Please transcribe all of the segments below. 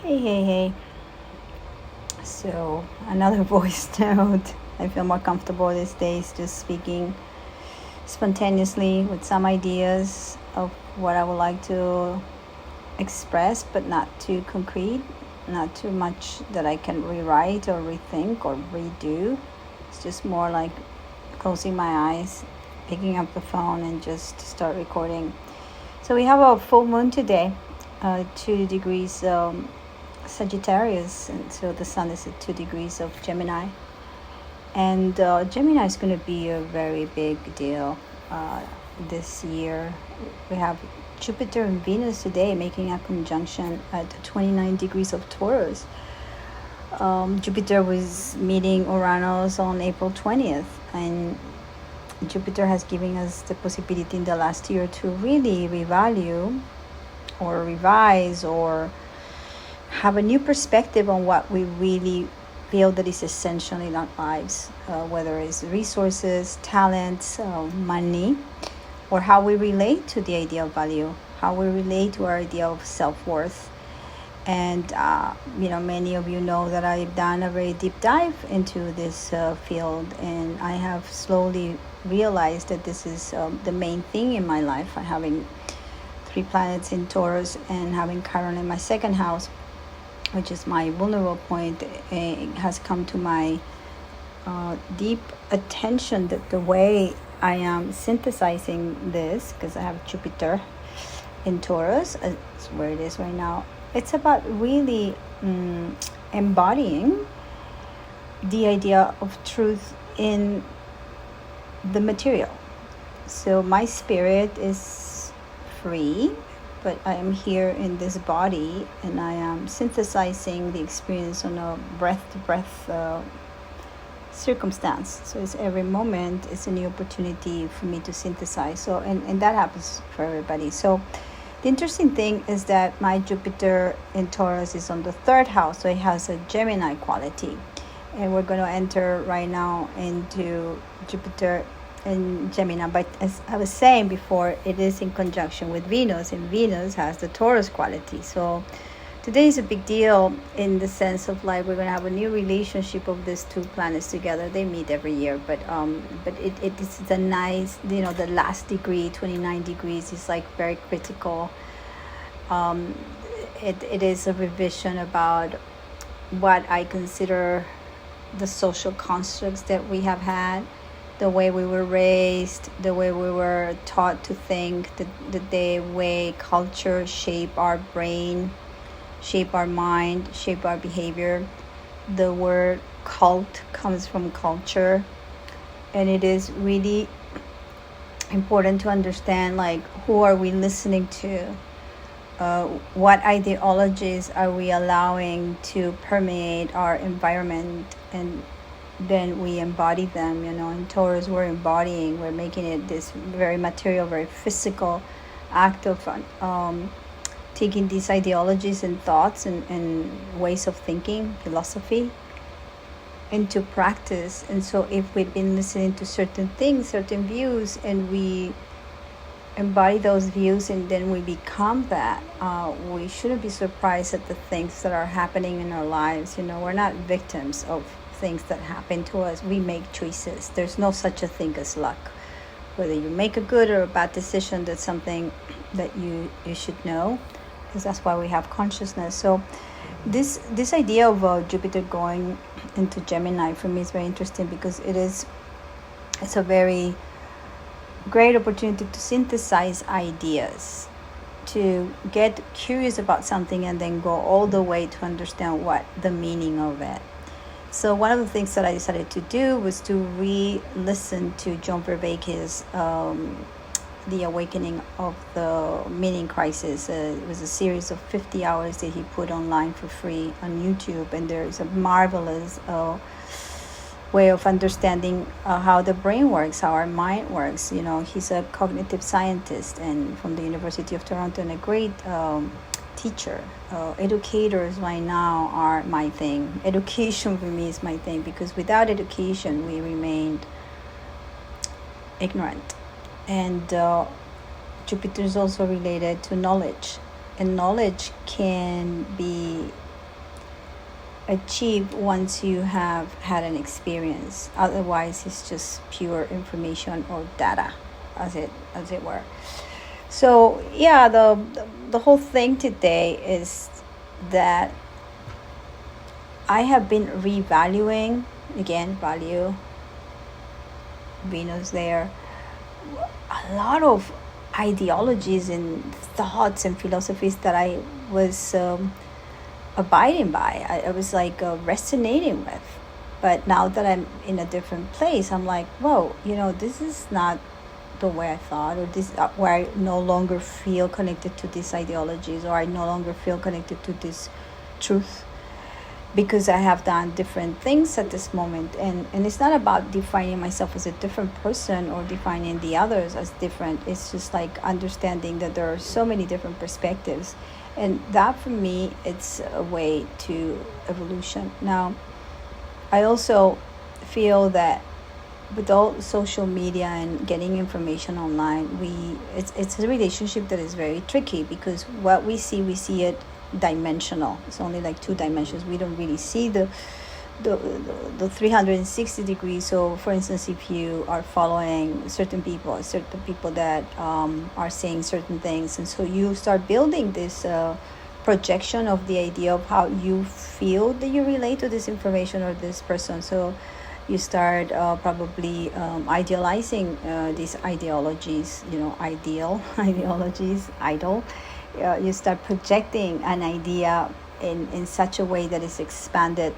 Hey. So, another voice note. I feel more comfortable these days just speaking spontaneously with some ideas of what I would like to express, but not too concrete, not too much that I can rewrite or rethink or redo. It's just more like closing my eyes, picking up the phone, and just start recording. So, we have a full moon today, 2 degrees. Sagittarius, and so the sun is at 2 degrees of Gemini. And Gemini is going to be a very big deal this year. We have Jupiter and Venus today making a conjunction at 29 degrees of Taurus. Jupiter was meeting Uranus on April 20th, and Jupiter has given us the possibility in the last year to really revalue or revise or have a new perspective on what we really feel that is essential in our lives, whether it's resources, talents, money, or how we relate to the idea of value, how we relate to our idea of self-worth. And many of you know that I've done a very deep dive into this field, and I have slowly realized that this is the main thing in my life. Having 3 planets in Taurus and having Chiron in my second house, which is my vulnerable point, has come to my deep attention that the way I am synthesizing this, because I have Jupiter in Taurus, it's where it is right now, it's about really embodying the idea of truth in the material. So my spirit is free, but I am here in this body, and I am synthesizing the experience on a breath-to-breath circumstance. So it's every moment it's a new opportunity for me to synthesize. So and that happens for everybody. So the interesting thing is that my Jupiter in Taurus is on the 3rd house, so it has a Gemini quality, and we're going to enter right now into Jupiter in Gemini. But as I was saying before, it is in conjunction with Venus, and Venus has the Taurus quality. So today is a big deal in the sense of like we're going to have a new relationship of these 2 planets together. They meet every year, but it is the nice, the last degree, 29 degrees, is like very critical. It is a revision about what I consider the social constructs that we have had, the way we were raised, the way we were taught to think, the way culture shape our brain, shape our mind, shape our behavior. The word cult comes from culture, and it is really important to understand, like, who are we listening to? What ideologies are we allowing to permeate our environment, and then we embody them. In Taurus, we're making it this very material, very physical act of taking these ideologies and thoughts and ways of thinking, philosophy, into practice. And so if we've been listening to certain things, certain views, and we embody those views and then we become that, we shouldn't be surprised at the things that are happening in our lives. We're not victims of things that happen to us. We make choices. There's no such a thing as luck. Whether you make a good or a bad decision, that's something that you should know, because that's why we have consciousness. So this idea of Jupiter going into Gemini for me is very interesting, because it's a very great opportunity to synthesize ideas, to get curious about something and then go all the way to understand what the meaning of it. So one of the things that I decided to do was to re-listen to John Vervaeke's The Awakening of the Meaning Crisis. It was a series of 50 hours that he put online for free on YouTube, and there's a marvelous way of understanding how the brain works, how our mind works. He's a cognitive scientist and from the University of Toronto, and a great teacher. Educators right now are my thing. Education for me is my thing, because without education we remained ignorant. And Jupiter is also related to knowledge, and knowledge can be achieve once you have had an experience. Otherwise, it's just pure information or data, as it were. So yeah, the whole thing today is that I have been revaluing, again, value, Venus there, a lot of ideologies and thoughts and philosophies that I was abiding by. I was like resonating with. But now that I'm in a different place, I'm like, whoa, this is not the way I thought, or this where I no longer feel connected to these ideologies, or I no longer feel connected to this truth, because I have done different things at this moment. And it's not about defining myself as a different person or defining the others as different. It's just like understanding that there are so many different perspectives, and that for me, it's a way to evolution. Now, I also feel that with all social media and getting information online, it's a relationship that is very tricky, because what we see it dimensional. It's only like two dimensions. We don't really see the 360 degrees. So for instance, if you are following certain people that are saying certain things, and so you start building this projection of the idea of how you feel that you relate to this information or this person. So you start probably idealizing these ideologies, ideologies, idol. You start projecting an idea in such a way that is expanded,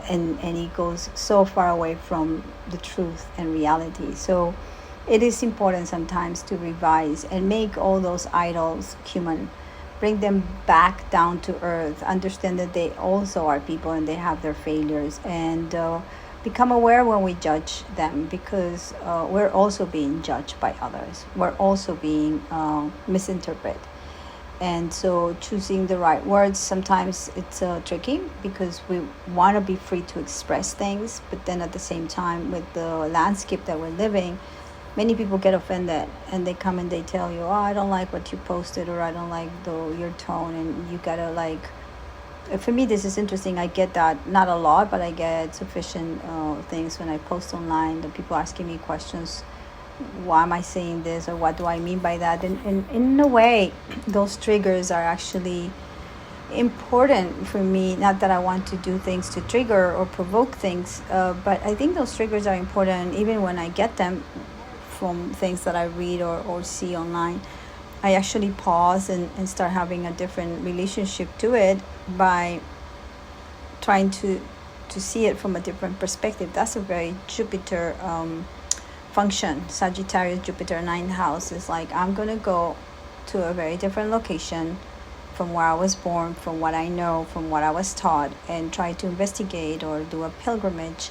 and it goes so far away from the truth and reality. So it is important sometimes to revise and make all those idols human, bring them back down to earth, understand that they also are people and they have their failures, and become aware when we judge them, because we're also being judged by others. We're also being misinterpreted. And so choosing the right words, sometimes it's tricky, because we want to be free to express things, but then at the same time, with the landscape that we're living, many people get offended, and they come and they tell you, oh, I don't like what you posted, or I don't like your tone, and you gotta like. For me, this is interesting. I get that, not a lot, but I get sufficient things when I post online, the people asking me questions. Why am I saying this, or what do I mean by that? And in a way, those triggers are actually important for me. Not that I want to do things to trigger or provoke things, but I think those triggers are important even when I get them from things that I read or see online. I actually pause and start having a different relationship to it by trying to see it from a different perspective. That's a very Jupiter function. Sagittarius, Jupiter, 9th house is like, I'm going to go to a very different location from where I was born, from what I know, from what I was taught, and try to investigate or do a pilgrimage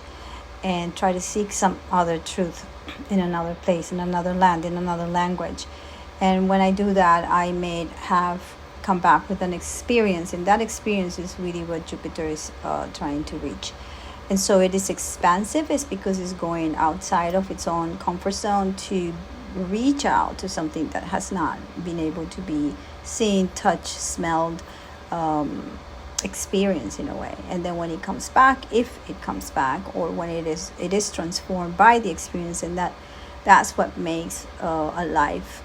and try to seek some other truth in another place, in another land, in another language. And when I do that, I may have come back with an experience, and that experience is really what Jupiter is trying to reach. And so it is expansive. It's because it's going outside of its own comfort zone to reach out to something that has not been able to be seen, touched, smelled, experienced in a way. And then when it comes back, if it comes back, or when it is transformed by the experience, and that's what makes a life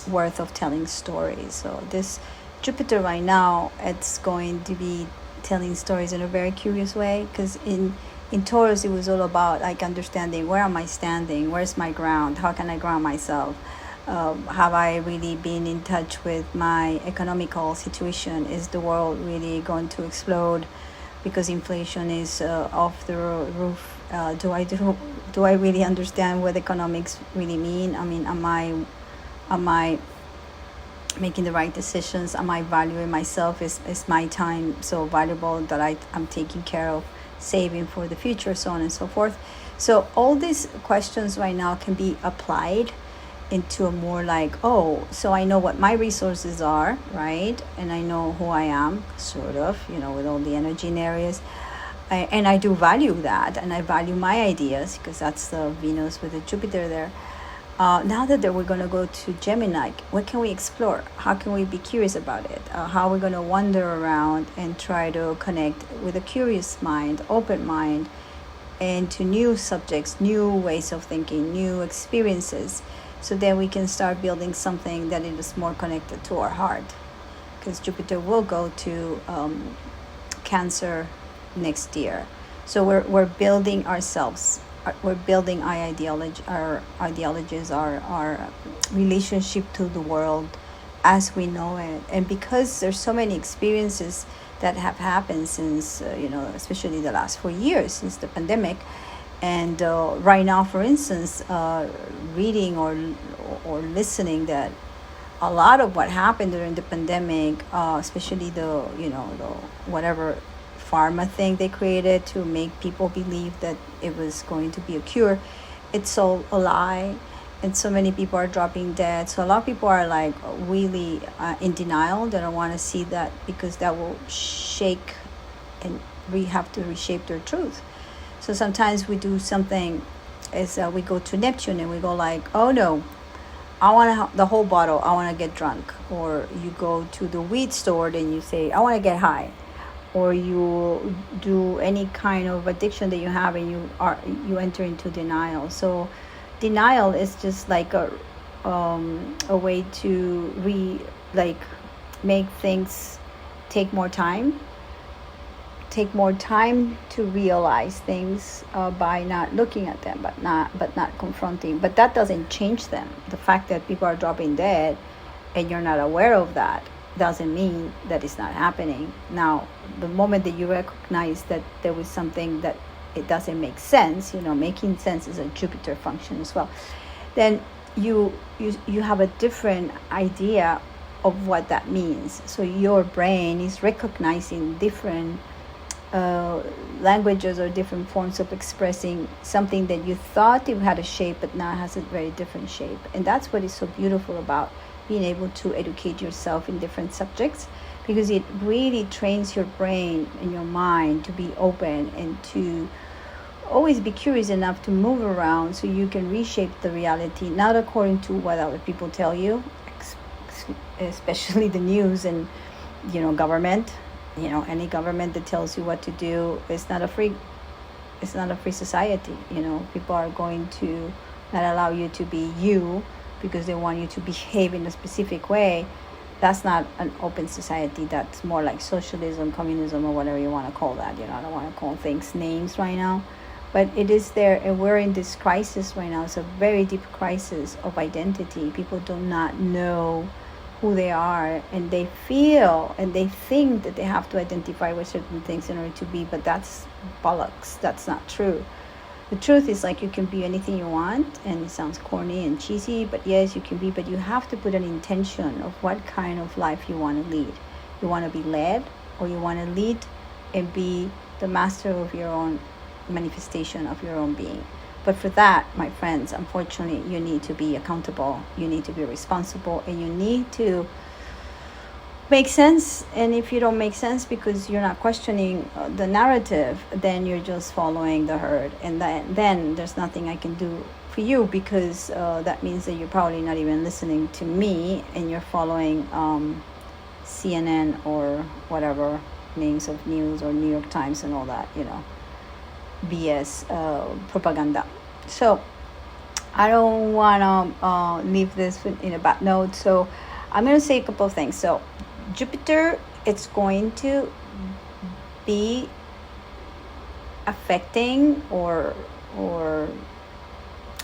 worth of telling stories. So this Jupiter right now, it's going to be telling stories in a very curious way, because in Taurus it was all about like understanding, where am I standing, where's my ground, how can I ground myself, have I really been in touch with my economical situation, is the world really going to explode because inflation is off the roof, do I really understand what economics really mean? I mean, am I making the right decisions? Am I valuing myself? Is my time so valuable that I'm taking care of, saving for the future, so on and so forth? So all these questions right now can be applied into a more like, oh, so I know what my resources are, right? And I know who I am, sort of, with all the energy in areas. And I do value that, and I value my ideas, because that's the Venus with the Jupiter there. Now that we're going to go to Gemini, what can we explore? How can we be curious about it? How are we going to wander around and try to connect with a curious mind, open mind, and to new subjects, new ways of thinking, new experiences, so then we can start building something that is more connected to our heart. Because Jupiter will go to Cancer next year. So we're building ourselves. We're building our ideologies, our relationship to the world as we know it. And because there's so many experiences that have happened since, especially the last 4 years since the pandemic. And right now, for instance, reading or listening that a lot of what happened during the pandemic, especially the whatever pharma thing they created to make people believe that it was going to be a cure, it's all a lie, and so many people are dropping dead. So a lot of people are like really in denial. They don't want to see that because that will shake, and we have to reshape their truth. So sometimes we do something is we go to Neptune and we go like, oh no, I want the whole bottle, I want to get drunk. Or you go to the weed store and you say, I want to get high. Or you do any kind of addiction that you have and you enter into denial. So denial is just like a way to make things take more time to realize things by not looking at them, but not confronting. But that doesn't change them. The fact that people are dropping dead and you're not aware of that doesn't mean that it's not happening. Now, the moment that you recognize that there was something that it doesn't make sense, making sense is a Jupiter function as well, then you have a different idea of what that means. So your brain is recognizing different languages or different forms of expressing something that you thought it had a shape, but now it has a very different shape. And that's what is so beautiful about being able to educate yourself in different subjects, because it really trains your brain and your mind to be open and to always be curious enough to move around so you can reshape the reality, not according to what other people tell you, especially the news and government. Any government that tells you what to do is not a free society. People are going to not allow you to be you because they want you to behave in a specific way. That's not an open society. That's more like socialism, communism, or whatever you want to call that. I don't want to call things names right now, but it is there, and we're in this crisis right now. It's a very deep crisis of identity. People do not know who they are, and they feel and they think that they have to identify with certain things in order to be, but that's bollocks. That's not true. The truth is, like, you can be anything you want, and it sounds corny and cheesy, but yes, you can be, but you have to put an intention of what kind of life you want to lead. You want to be led, or you want to lead and be the master of your own manifestation of your own being. But for that, my friends, unfortunately, you need to be accountable, you need to be responsible, and you need to make sense. And if you don't make sense because you're not questioning the narrative, then you're just following the herd, and then there's nothing I can do for you, because that means that you're probably not even listening to me, and you're following CNN or whatever names of news, or New York Times and all that, BS propaganda. So I don't want to leave this in a bad note, so I'm going to say a couple of things. So Jupiter, it's going to be affecting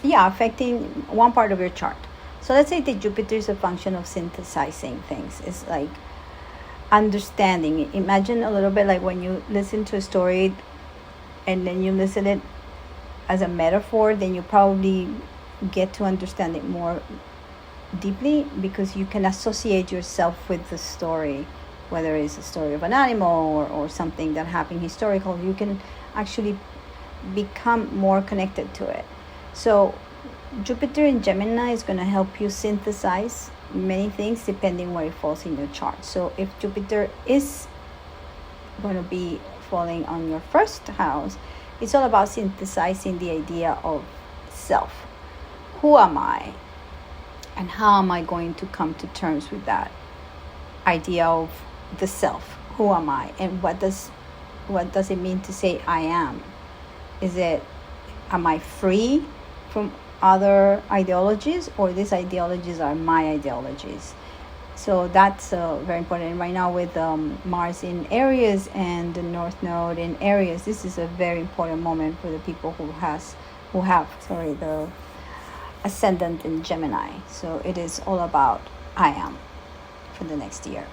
affecting one part of your chart. So let's say that Jupiter is a function of synthesizing things. It's like understanding. Imagine a little bit like when you listen to a story and then you listen it as a metaphor, then you probably get to understand it more deeply, because you can associate yourself with the story, whether it's a story of an animal or something that happened historical. You can actually become more connected to it. So Jupiter in Gemini is going to help you synthesize many things depending where it falls in your chart. So if Jupiter is going to be falling on your first house, it's all about synthesizing the idea of self. Who am I? And how am I going to come to terms with that idea of the self? Who am I? And what does it mean to say I am? Am I free from other ideologies, or these ideologies are my ideologies? So that's very important. And right now with Mars in Aries and the North Node in Aries, this is a very important moment for the people who have the ascendant in Gemini. So it is all about I am for the next year.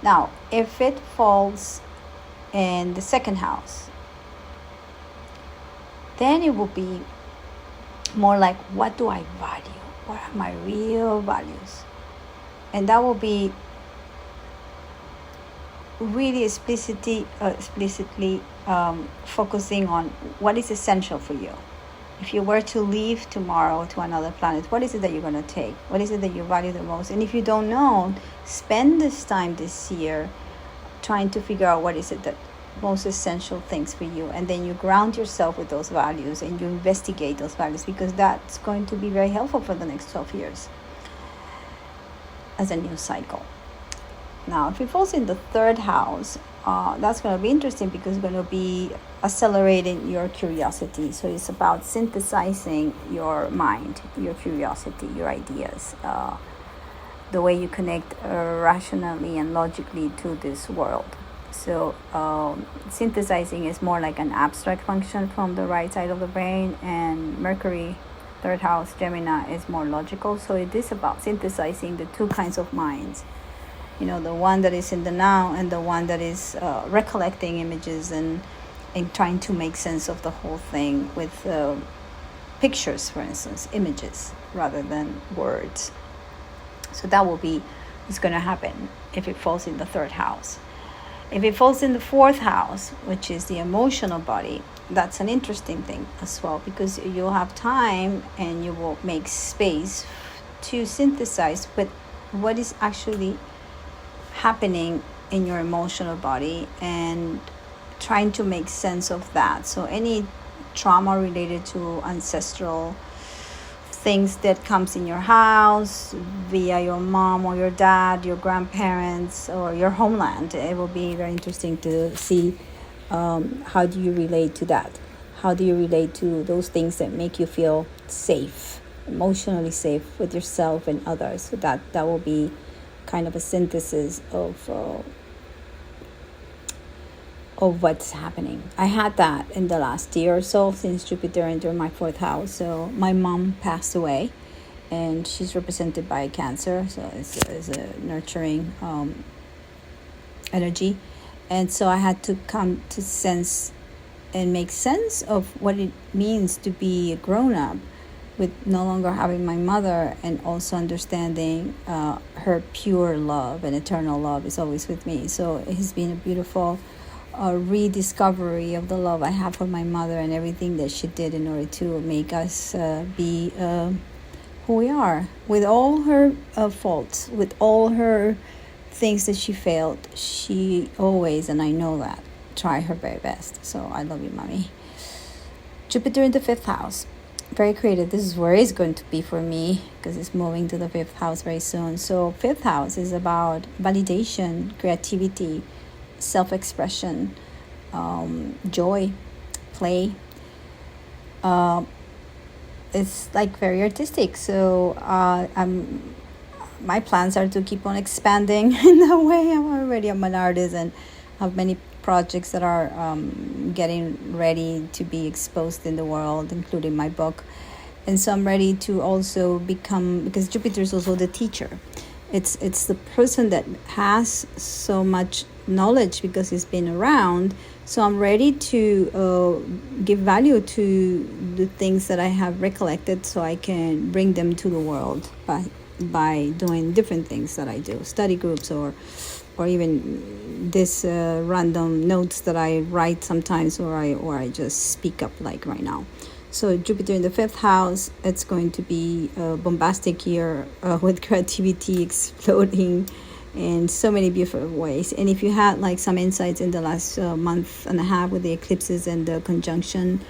Now, if it falls in the second house, then it will be more like, what do I value? What are my real values? And that will be really explicitly focusing on what is essential for you. If you were to leave tomorrow to another planet, what is it that you're going to take? What is it that you value the most? And if you don't know, spend this time this year trying to figure out what is it that most essential things for you. And then you ground yourself with those values and you investigate those values, because that's going to be very helpful for the next 12 years as a new cycle. Now, if it falls in the third house, that's going to be interesting, because it's going to be accelerating your curiosity. So it's about synthesizing your mind, your curiosity, your ideas, the way you connect rationally and logically to this world. So synthesizing is more like an abstract function from the right side of the brain, and Mercury, third house, Gemini, is more logical. So it is about synthesizing the two kinds of minds. The one that is in the now and the one that is recollecting images and trying to make sense of the whole thing with pictures, for instance, images rather than words. So that will be what's going to happen if it falls in the third house. If it falls in the fourth house, which is the emotional body, that's an interesting thing as well, because you'll have time and you will make space to synthesize with what is actually happening in your emotional body and trying to make sense of that. So any trauma related to ancestral things that comes in your house via your mom or your dad, your grandparents, or your homeland, it will be very interesting to see how do you relate to that. How do you relate to those things that make you feel safe, emotionally safe with yourself and others? So that will be kind of a synthesis of what's happening. I had that in the last year or so, since Jupiter entered my fourth house. So my mom passed away, and she's represented by Cancer, so it's a nurturing energy. And so I had to come to sense and make sense of what it means to be a grown-up with no longer having my mother, and also understanding her pure love and eternal love is always with me. So it has been a beautiful rediscovery of the love I have for my mother and everything that she did in order to make us be who we are, with all her faults, with all her things that she failed. She always, and I know that, tried her very best. So I love you, mommy. Jupiter in the fifth house, very creative. This is where it's going to be for me, because it's moving to the fifth house very soon. So fifth house is about validation, creativity, self-expression, joy, play. It's like very artistic. So my plans are to keep on expanding in that way. I'm an artist and have many projects that are getting ready to be exposed in the world, including my book. And so I'm ready to also become, because Jupiter is also the teacher. It's the person that has so much knowledge because he's been around. So I'm ready to give value to the things that I have recollected, so I can bring them to the world by doing different things that I do, study groups, or even this random notes that I write sometimes, or I just speak up like right now. So Jupiter in the fifth house, it's going to be a bombastic year with creativity exploding in so many beautiful ways. And if you had like some insights in the last month and a half with the eclipses and the conjunction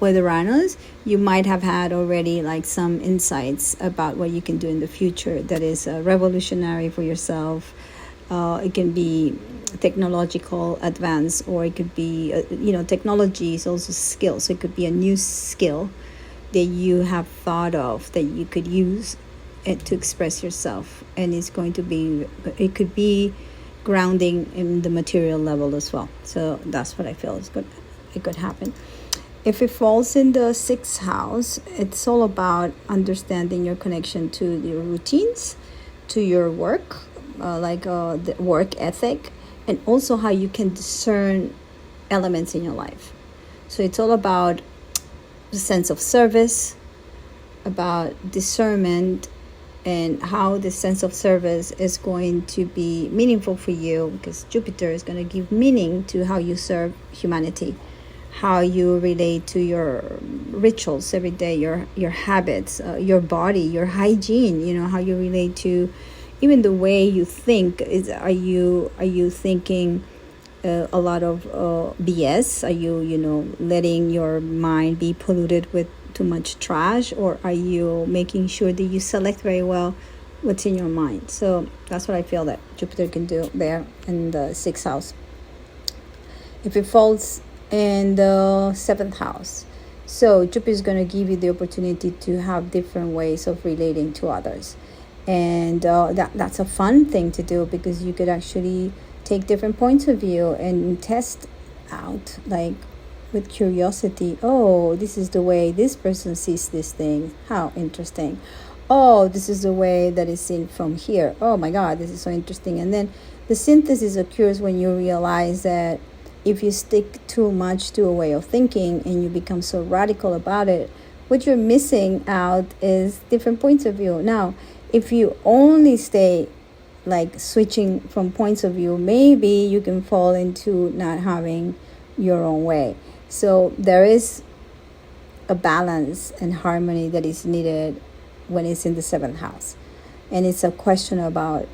with Uranus, you might have had already like some insights about what you can do in the future that is revolutionary for yourself. It can be technological advance, or it could be technology is also skill, so it could be a new skill that you have thought of that you could use it to express yourself, and it could be grounding in the material level as well. So that's what I feel is good. It could happen. If it falls in the 6th house, it's all about understanding your connection to your routines, to your work, the work ethic, and also how you can discern elements in your life. So it's all about the sense of service, about discernment, and how the sense of service is going to be meaningful for you, because Jupiter is going to give meaning to how you serve humanity, how you relate to your rituals every day, your habits, your body, your hygiene, how you relate to even the way you think. Are you thinking a lot of BS? Are you letting your mind be polluted with too much trash, or are you making sure that you select very well what's in your mind? So that's what I feel that Jupiter can do there in the 6th house. If it falls in the 7th house, so Jupiter is going to give you the opportunity to have different ways of relating to others, and that's a fun thing to do, because you could actually take different points of view and test out, like with curiosity. Oh, this is the way this person sees this thing. How interesting. Oh, this is the way that is seen from here. Oh my God, this is so interesting. And then the synthesis occurs when you realize that if you stick too much to a way of thinking and you become so radical about it, what you're missing out is different points of view. Now, if you only stay like switching from points of view, maybe you can fall into not having your own way. So there is a balance and harmony that is needed when it's in the 7th house. And it's a question about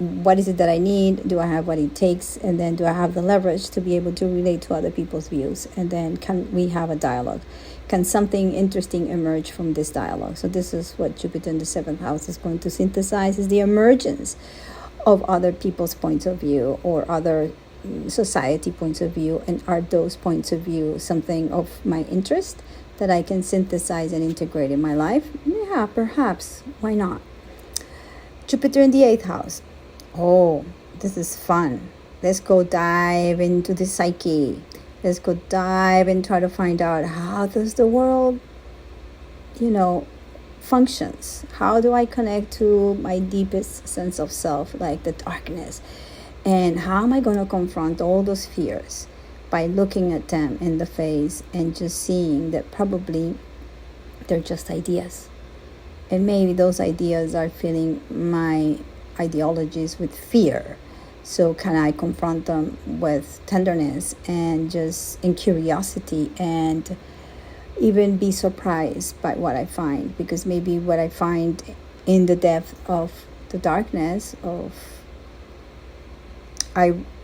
what is it that I need? Do I have what it takes? And then do I have the leverage to be able to relate to other people's views? And then can we have a dialogue? Can something interesting emerge from this dialogue? So this is what Jupiter in the 7th house is going to synthesize, is the emergence of other people's points of view or other society points of view. And are those points of view something of my interest that I can synthesize and integrate in my life? Yeah, perhaps. Why not? Jupiter in the 8th house. Oh, this is fun. Let's go dive into the psyche. Let's go dive and try to find out, how does the world, functions? How do I connect to my deepest sense of self, like the darkness? And how am I going to confront all those fears by looking at them in the face and just seeing that probably they're just ideas. And maybe those ideas are filling my ideologies with fear. So can I confront them with tenderness and just in curiosity, and even be surprised by what I find? Because maybe what I find in the depth of the darkness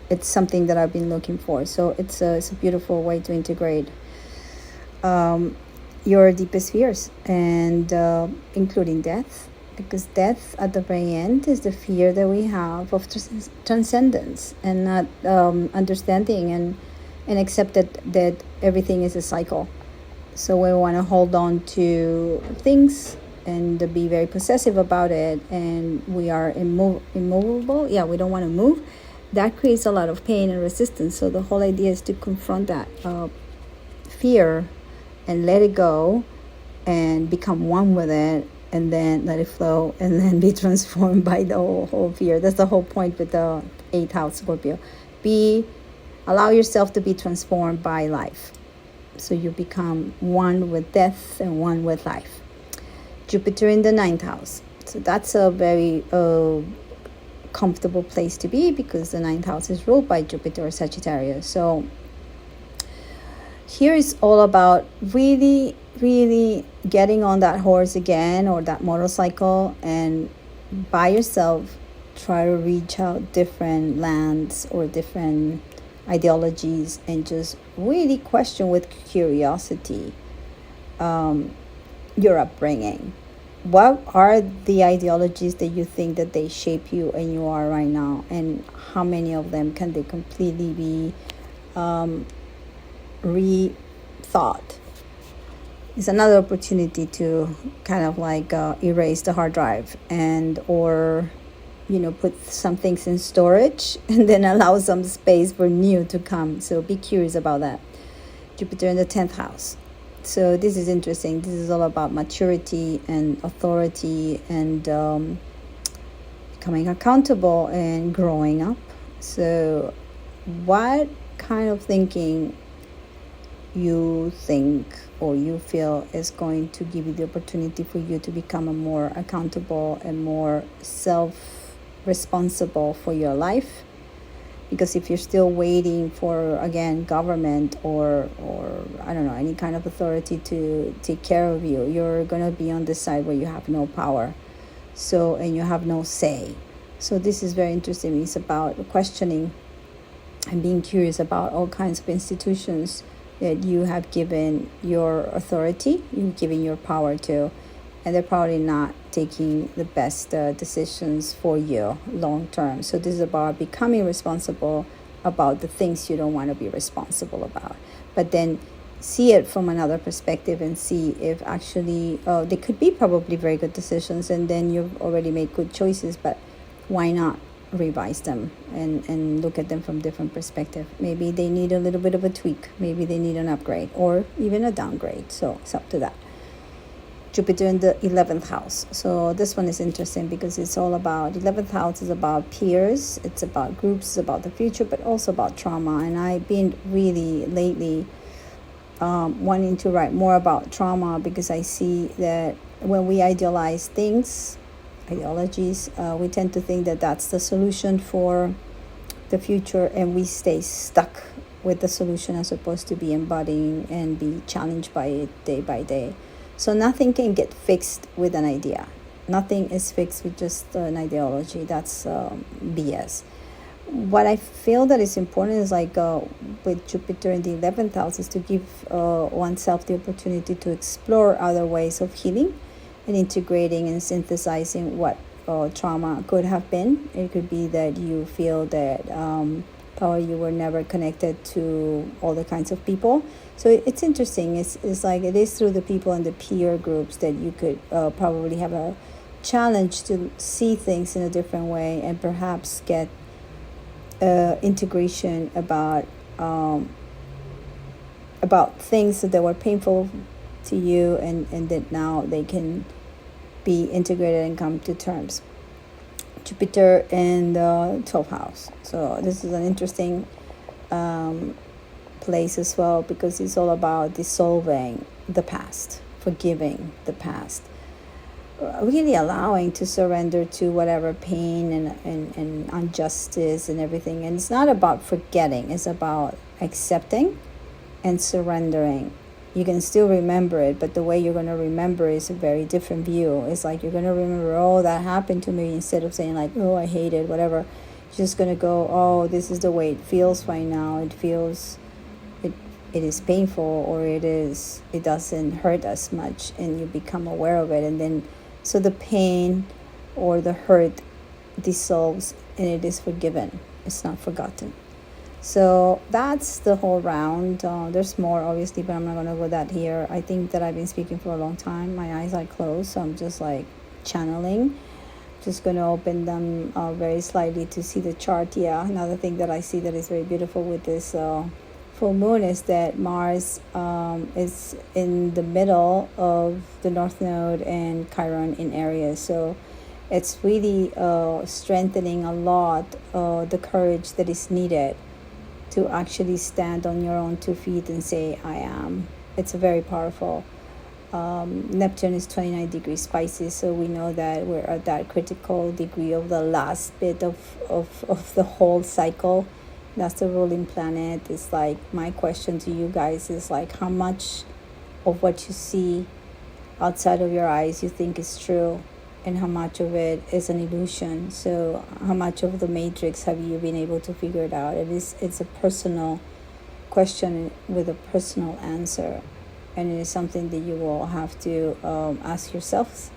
it's something that I've been looking for. So it's a beautiful way to integrate your deepest fears, and including death. Because death at the very end is the fear that we have of transcendence, and not understanding and accept that everything is a cycle. So we want to hold on to things and be very possessive about it, and we are immovable. Yeah, we don't want to move. That creates a lot of pain and resistance. So the whole idea is to confront that fear and let it go and become one with it, and then let it flow, and then be transformed by the whole fear. That's the whole point with the 8th house Scorpio. Allow yourself to be transformed by life. So you become one with death and one with life. Jupiter in the 9th house. So that's a very comfortable place to be, because the 9th house is ruled by Jupiter or Sagittarius. So here is all about really, really getting on that horse again, or that motorcycle, and by yourself try to reach out different lands or different ideologies and just really question with curiosity your upbringing. What are the ideologies that you think that they shape you and you are right now, and how many of them can they completely be rethought? It's another opportunity to kind of like erase the hard drive and or put some things in storage and then allow some space for new to come. So be curious about that. Jupiter in the 10th house. So this is interesting. This is all about maturity and authority and becoming accountable and growing up. So what kind of thinking you think or you feel is going to give you the opportunity for you to become a more accountable and more self-responsible for your life? Because if you're still waiting for, again, government or I don't know, any kind of authority to take care of you, you're going to be on the side where you have no power, and you have no say. So this is very interesting. It's about questioning and being curious about all kinds of institutions that you have given your authority, you've given your power to, and they're probably not taking the best decisions for you long term. So this is about becoming responsible about the things you don't want to be responsible about, but then see it from another perspective and see if actually they could be probably very good decisions, and then you've already made good choices, but why not revise them and look at them from different perspective? Maybe they need a little bit of a tweak, maybe they need an upgrade or even a downgrade. So it's up to that. Jupiter in the 11th house. So this one is interesting because it's all about, 11th house is about peers, it's about groups, it's about the future, but also about trauma. And I've been really lately wanting to write more about trauma, because I see that when we idealize ideologies, we tend to think that that's the solution for the future, and we stay stuck with the solution as opposed to be embodying and be challenged by it day by day. So nothing can get fixed with an idea. Nothing is fixed with just an ideology. That's BS. What I feel that is important is like with Jupiter in the 11th house is to give oneself the opportunity to explore other ways of healing and integrating and synthesizing what trauma could have been. It could be that you feel that probably you were never connected to all the kinds of people. So it's interesting. It's like it is through the people and the peer groups that you could probably have a challenge to see things in a different way and perhaps get integration about things that were painful to you, and that now they can be integrated and come to terms. Jupiter in the 12th house. So this is an interesting place as well, because it's all about dissolving the past, forgiving the past, really allowing to surrender to whatever pain and injustice and everything. And it's not about forgetting, it's about accepting and surrendering. You can still remember it, but the way you're going to remember is a very different view. It's like you're going to remember, oh, that happened to me, instead of saying like, oh, I hate it, whatever. You're just going to go, oh, this is the way it feels right now. It is painful, or it doesn't hurt as much, and you become aware of it. And then, so the pain or the hurt dissolves and it is forgiven. It's not forgotten. So that's the whole round. There's more, obviously, but I'm not going to go that here. I think that I've been speaking for a long time. My eyes are closed, so I'm just like channeling. Just going to open them very slightly to see the chart. Yeah, another thing that I see that is very beautiful with this full moon is that Mars is in the middle of the North Node and Chiron in Aries. So it's really strengthening a lot the courage that is needed to actually stand on your own 2 feet and say, I am. It's a very powerful. Neptune is 29 degrees Pisces, so we know that we're at that critical degree of the last bit of the whole cycle. That's the ruling planet. It's like, my question to you guys is like, how much of what you see outside of your eyes you think is true? and how much of it is an illusion. So how much of the matrix have you been able to figure it out? It's a personal question with a personal answer, and it is something that you will have to ask yourselves.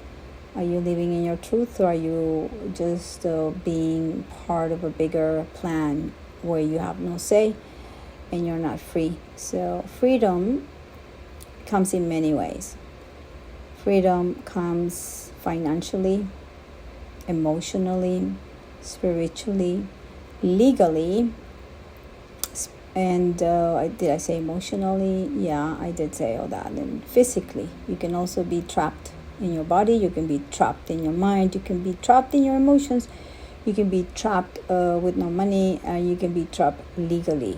Are you living in your truth, or are you just being part of a bigger plan where you have no say and you're not free? So freedom comes in many ways. Freedom comes financially, emotionally, spiritually, legally, and did I say emotionally? Yeah, I did say all that. And physically, you can also be trapped in your body, you can be trapped in your mind, you can be trapped in your emotions, you can be trapped with no money, you can be trapped legally,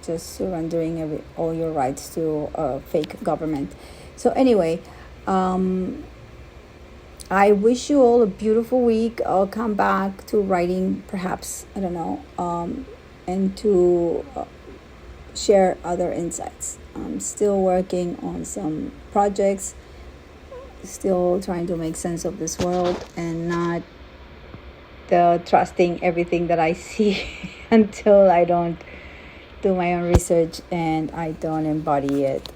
just surrendering all your rights to a fake government. So anyway, I wish you all a beautiful week. I'll come back to writing, perhaps, I don't know, and to share other insights. I'm still working on some projects, still trying to make sense of this world and not trusting everything that I see until I don't do my own research and I don't embody it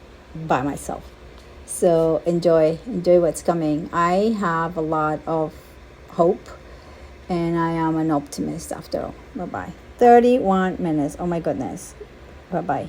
by myself. So enjoy what's coming. I have a lot of hope, and I am an optimist after all. Bye-bye. 31 minutes. Oh my goodness. Bye-bye.